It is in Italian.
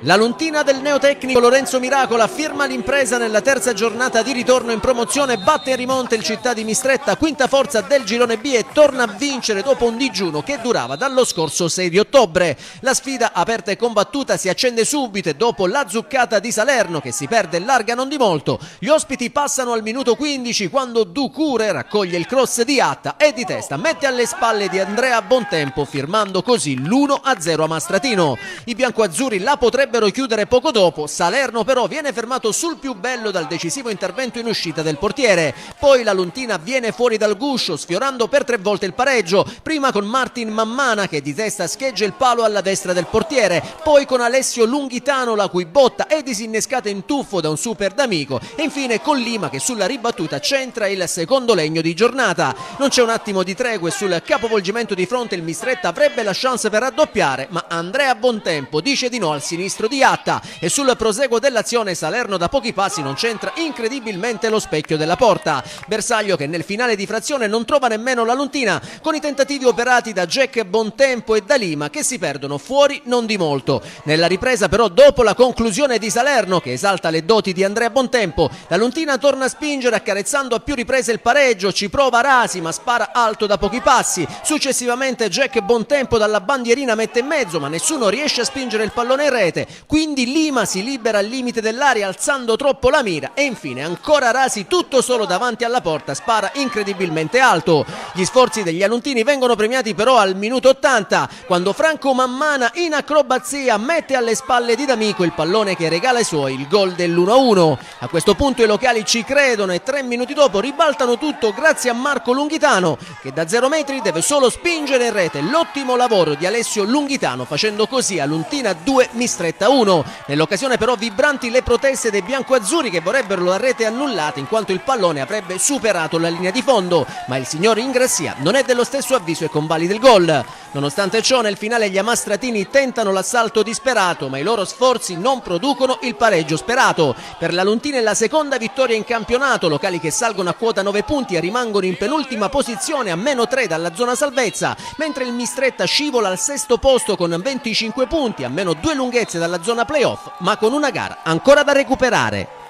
La Luntina del neotecnico Lorenzo Miracola firma l'impresa nella terza giornata di ritorno in promozione, batte e rimonta il Città di Mistretta, quinta forza del girone B, e torna a vincere dopo un digiuno che durava dallo scorso 6 di ottobre. La sfida aperta e combattuta si accende subito e dopo la zuccata di Salerno, che si perde larga non di molto, gli ospiti passano al minuto 15 quando Ducure raccoglie il cross di Atta e di testa mette alle spalle di Andrea Bontempo, firmando così l'1-0 a Mastratino. I biancoazzurri la potrebbero chiudere poco dopo, Salerno però viene fermato sul più bello dal decisivo intervento in uscita del portiere. Poi la Luntina viene fuori dal guscio sfiorando per 3 volte il pareggio, prima con Martin Mammana che di testa scheggia il palo alla destra del portiere, poi con Alessio Lunghitano la cui botta è disinnescata in tuffo da un super d'amico, e infine con Lima che sulla ribattuta centra il secondo legno di giornata. Non c'è un attimo di tregua e sul capovolgimento di fronte il Mistretta avrebbe la chance per raddoppiare, ma Andrea Bontempo dice di no al sinistro di Atta e sul proseguo dell'azione Salerno da pochi passi non centra incredibilmente lo specchio della porta. Bersaglio che nel finale di frazione non trova nemmeno la Luntina, con i tentativi operati da Jack Bontempo e da Lima che si perdono fuori non di molto. Nella ripresa però, dopo la conclusione di Salerno che esalta le doti di Andrea Bontempo, la Luntina torna a spingere accarezzando a più riprese il pareggio, ci prova Rasi ma spara alto da pochi passi. Successivamente Jack Bontempo dalla bandierina mette in mezzo ma nessuno riesce a spingere il pallone in rete, quindi Lima si libera al limite dell'area alzando troppo la mira e infine ancora Rasi tutto solo davanti alla porta spara incredibilmente alto. Gli sforzi degli aluntini vengono premiati però al minuto 80 quando Franco Mammana in acrobazia mette alle spalle di D'Amico il pallone che regala ai suoi il gol dell'1-1. A questo punto i locali ci credono e 3 minuti dopo ribaltano tutto grazie a Marco Lunghitano che da 0 metri deve solo spingere in rete l'ottimo lavoro di Alessio Lunghitano, facendo così a Luntina 2 Mistretta 1. Nell'occasione però vibranti le proteste dei biancoazzurri che vorrebbero la rete annullata in quanto il pallone avrebbe superato la linea di fondo, ma il signor Ingrassia non è dello stesso avviso e convalida il gol. Nonostante ciò nel finale gli amastratini tentano l'assalto disperato ma i loro sforzi non producono il pareggio sperato. Per la Luntina è la seconda vittoria in campionato, locali che salgono a quota 9 punti e rimangono in penultima posizione a -3 dalla zona salvezza, mentre il Mistretta scivola al sesto posto con 25 punti a -2 lunghezze dalla zona playoff, ma con una gara ancora da recuperare.